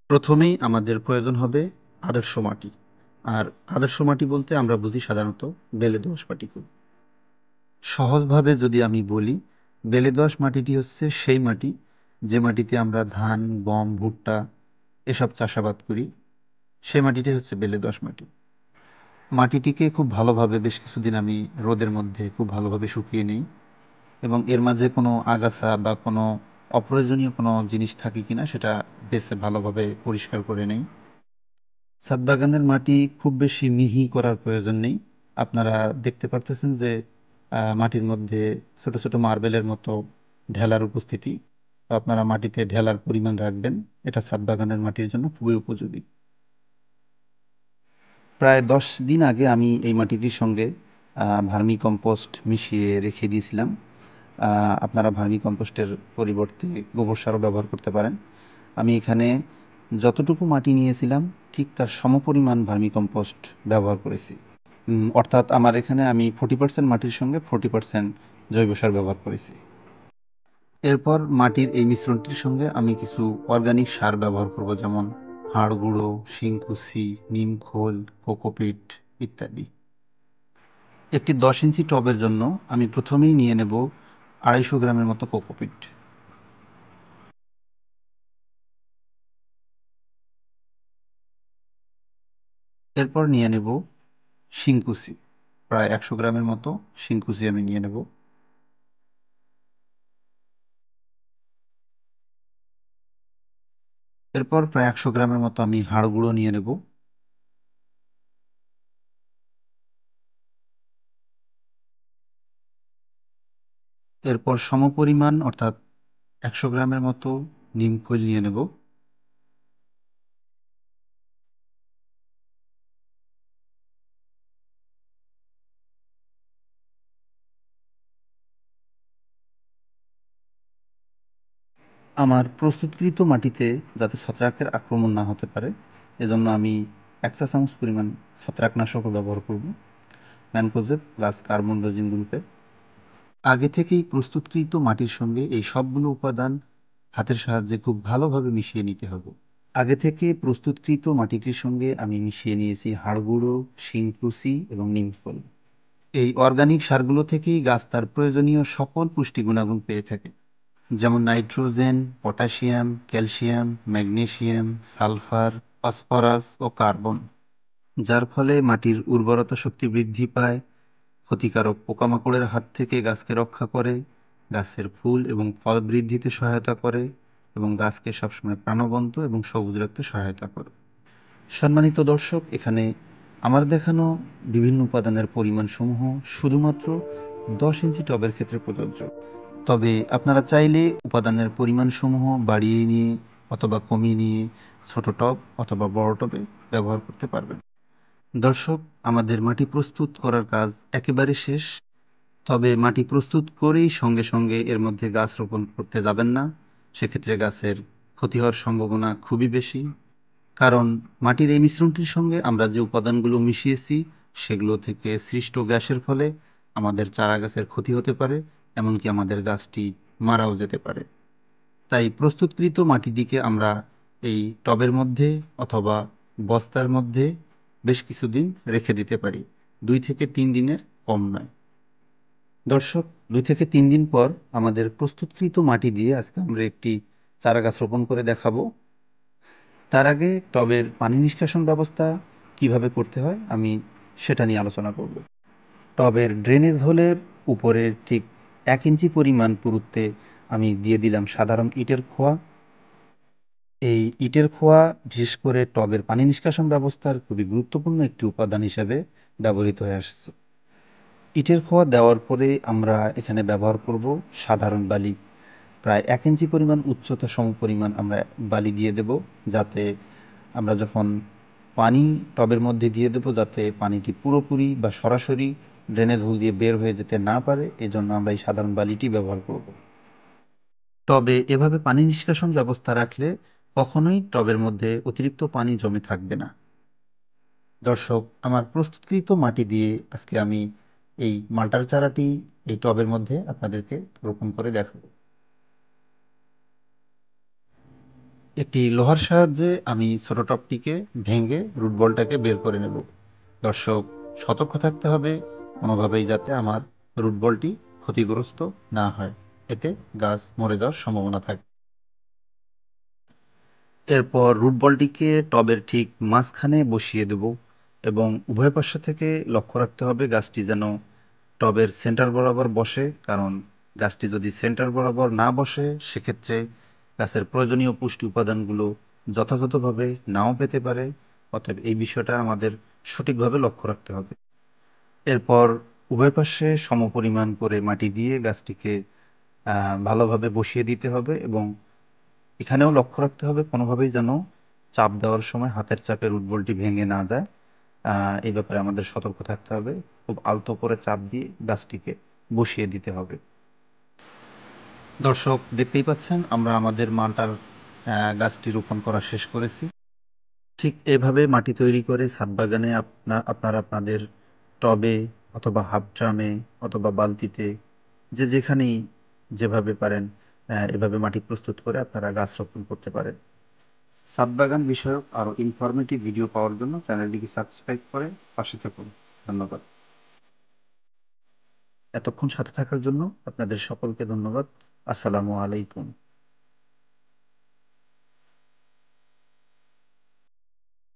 প্রথমেই আমাদের প্রয়োজন হবে আদর্শ মাটি। আর আদর্শ মাটি বলতে আমরা বুঝি সাধারণত বেলে দোআঁশ মাটিকে। সহজভাবে যদি আমি বলি, বেলে দোআঁশ মাটিটি হচ্ছে সেই মাটি যে মাটিতে আমরা ধান, গম, ভুট্টা এসব চাষাবাদ করি। সেই মাটিটাই হচ্ছে বেলে দোআঁশ মাটি। মাটিটিকে খুব ভালোভাবে বেশ কিছুদিন আমি রোদের মধ্যে খুব ভালোভাবে শুকিয়ে নিই এবং এর মাঝে কোনো আগাছা বা কোনো অপ্রয়োজনীয় কোনো জিনিস থাকে কিনা সেটা বেছে ভালোভাবে পরিষ্কার করে নেই। ছাদ বাগানের মাটি খুব বেশি মিহি করার প্রয়োজন নেই। আপনারা দেখতে পারতেছেন যে মাটির মধ্যে ছোট ছোট মার্বেলের মতো ঢেলার উপস্থিতি। তো আপনারা মাটিতে ঢেলার পরিমাণ রাখবেন। এটা ছাদ বাগানের মাটির জন্য খুবই উপযোগী। প্রায় 10 দিন আগে আমি এই মাটিটির সঙ্গে ভার্মি কম্পোস্ট মিশিয়ে রেখে দিয়েছিলাম। আপনারা ভার্মি কম্পোস্টের পরিবর্তে গোবর সারও ব্যবহার করতে পারেন। আমি এখানে যতটুকু মাটি নিয়েছিলাম ঠিক তার সমপরিমাণ ভার্মি কম্পোস্ট ব্যবহার করেছি। অর্থাৎ আমার এখানে আমি 40% মাটির সঙ্গে 40% জৈব সার ব্যবহার করেছি। এরপর মাটির এই মিশ্রণটির সঙ্গে আমি কিছু অর্গানিক সার ব্যবহার করব, যেমন হাড় গুঁড়ো, শিংকুচি, নিম খোল, কোকোপিট ইত্যাদি। একটি 10 ইঞ্চি টবের জন্য আমি প্রথমেই নিয়ে নেব 250 গ্রামের মতো কোকোপিট। এরপর নিয়ে নেব শিংকুচি, প্রায় 100 গ্রামের মতো শিংকুচি আমি নিয়ে নেব। এরপর প্রায় 100 গ্রামের মতো আমি হাড় গুঁড়ো নিয়ে নেব। এরপর সমপরিমাণ অর্থাৎ 100 গ্রামের মতো নিম খৈল নিয়ে নেব। আমার প্রস্তুতকৃত মাটিতে যাতে ছত্রাকের আক্রমণ না হতে পারে, এজন্য আমি 1 চা চামচ পরিমাণ ছত্রাকনাশকও ব্যবহার করব, ম্যানকোজেব প্লাস কার্বনডাজিম গ্রুপের। আগে থেকেই প্রস্তুতকৃত মাটির সঙ্গে এই সবগুলো উপাদান হাতের সাহায্যে খুব ভালোভাবে মিশিয়ে নিতে হবে। আগে থেকে প্রস্তুতকৃত মাটিটির সঙ্গে আমি মিশিয়ে নিয়েছি হাড় গুঁড়ো, শিংকুচি এবং নিমখোল। এই অর্গানিক সারগুলো থেকেই গাছ তার প্রয়োজনীয় সকল পুষ্টি গুণাগুণ পেয়ে থাকে, যেমন nitrogen, potassium, calcium, magnesium, sulphur, phosphorus ও কার্বন, যার ফলে মাটির উর্বরতা শক্তি বৃদ্ধি পায়, ক্ষতিকারক পোকামাকড়ের হাত থেকে গাছকে রক্ষা করে, গাছের ফুল এবং ফল বৃদ্ধিতে সহায়তা করে এবং গাছকে সবসময় প্রাণবন্ত এবং সবুজ রাখতে সহায়তা করে। সম্মানিত দর্শক, এখানে আমার দেখানো বিভিন্ন উপাদানের পরিমাণসমূহ শুধুমাত্র 10 ইঞ্চি টবের ক্ষেত্রে প্রযোজ্য। তবে আপনারা চাইলে উপাদানের পরিমাণসমূহ বাড়িয়ে নিয়ে অথবা কমিয়ে নিয়ে ছোট টব অথবা বড় টবে ব্যবহার করতে পারবেন। দর্শক, আমাদের মাটি প্রস্তুত করার কাজ একেবারে শেষ। তবে মাটি প্রস্তুত করেই সঙ্গে সঙ্গে এর মধ্যে গাছ রোপণ করতে যাবেন না। সেক্ষেত্রে গাছের ক্ষতি হওয়ার সম্ভাবনা খুবই বেশি। কারণ মাটির এই মিশ্রণটির সঙ্গে আমরা যে উপাদানগুলো মিশিয়েছি সেগুলো থেকে সৃষ্ট গ্যাসের ফলে আমাদের চারা গাছের ক্ষতি হতে পারে, এমনকি আমাদের গাছটি মারাও যেতে পারে। তাই প্রস্তুতকৃত মাটিটিকে আমরা এই টবের মধ্যে অথবা বস্তার মধ্যে বেশ কিছুদিন রেখে দিতে পারি, 2 থেকে 3 দিনের কম নয়। দর্শক, 2 থেকে 3 দিন পর আমাদের প্রস্তুতকৃত মাটি দিয়ে আজকে আমরা একটি চারা গাছ রোপণ করে দেখাবো। তার আগে টবের পানি নিষ্কাশন ব্যবস্থা কিভাবে করতে হয় আমি সেটা নিয়ে আলোচনা করব। টবের ড্রেনেজ হোলের উপরের ঠিক 1 ইঞ্চি পরিমাণ পুরুত্বে আমি দিয়ে দিলাম সাধারণ ইটের খোয়া। এই ইটের খোয়া বিশেষ করে টবের পানি নিষ্কাশন ব্যবস্থার খুবই গুরুত্বপূর্ণ একটি উপাদান হিসেবে ব্যবহৃত হয়ে আসছে। ইটের খোয়া দেওয়ার পরে আমরা এখানে ব্যবহার করব সাধারণ বালি। প্রায় 1 ইঞ্চি পরিমাণ উচ্চতা সমপরিমাণ আমরা বালি দিয়ে দেব, যাতে আমরা যখন পানি টবের মধ্যে দিয়ে দেব যাতে পানিটি পুরোপুরি বা সরাসরি ড্রেনেজ হোল দিয়ে বের হয়ে যেতে না পারে, এজন্য আমরা এই সাধারণ বালিটি ব্যবহার করব। টবে এভাবে পানি নিষ্কাশন ব্যবস্থা রাখলে কখনোই টবের মধ্যে অতিরিক্ত পানি জমে থাকবে না। দর্শক, আমার প্রস্তুতকৃত মাটি দিয়ে আজকে আমি এই মালটার চারাটি এই টবের মধ্যে আপনাদেরকে রোপণ করে দেখাবো। একটি লোহার সাহায্যে আমি ছোট টবটিকে ভেঙে রুট বলটাকে বের করে নেব। দর্শক, সতর্ক থাকতে হবে কোনোভাবেই যাতে আমার রুট বলটি ক্ষতিগ্রস্ত না হয়, এতে গাছ মরে যাওয়ার সম্ভাবনা থাকে। এরপর রুট বলটিকে টবের ঠিক মাঝখানে বসিয়ে দেব এবং উভয় পাশ থেকে লক্ষ্য রাখতে হবে গাছটি যেন টবের সেন্টার বরাবর বসে, কারণ গাছটি যদি সেন্টার বরাবর না বসে সেক্ষেত্রে গাছের প্রয়োজনীয় পুষ্টি উপাদানগুলো যথাযথভাবে নাও পেতে পারে। অতএব এই বিষয়টা আমাদের সঠিকভাবে লক্ষ্য রাখতে হবে। এরপর উভয় পাশে সমপরিমাণ করে মাটি দিয়ে গাছটিকে ভালোভাবে বসিয়ে দিতে হবে এবং এখানেও লক্ষ্য রাখতে হবে কোনোভাবেই যেন চাপ দেওয়ার সময় হাতের চাপে রুট বলটি ভেঙে না যায়। এই ব্যাপারে আমাদের সতর্ক থাকতে হবে। খুব আলতো করে চাপ দিয়ে গাছটিকে বসিয়ে দিতে হবে। দর্শক, দেখতেই পাচ্ছেন আমরা আমাদের মালটার গাছটি রোপণ করা শেষ করেছি। ঠিক এভাবে মাটি তৈরি করে ছাদ বাগানে আপনারা আপনাদের টবে অথবা হাফ ড্রামে অথবা বালতিতে যে যেখানেই যেভাবে পারেন এভাবে মাটি প্রস্তুত করে আপনারা গাছ রোপণ করতে পারেন। ছাদ বাগান বিষয়ক আরো ইনফরমেটিভ ভিডিও পাওয়ার জন্য চ্যানেলটিকে সাবস্ক্রাইব করে পাশে থাকুন। ধন্যবাদ। এতক্ষণ সাথে থাকার জন্য আপনাদের সকলকে ধন্যবাদ। আসসালামু আলাইকুম।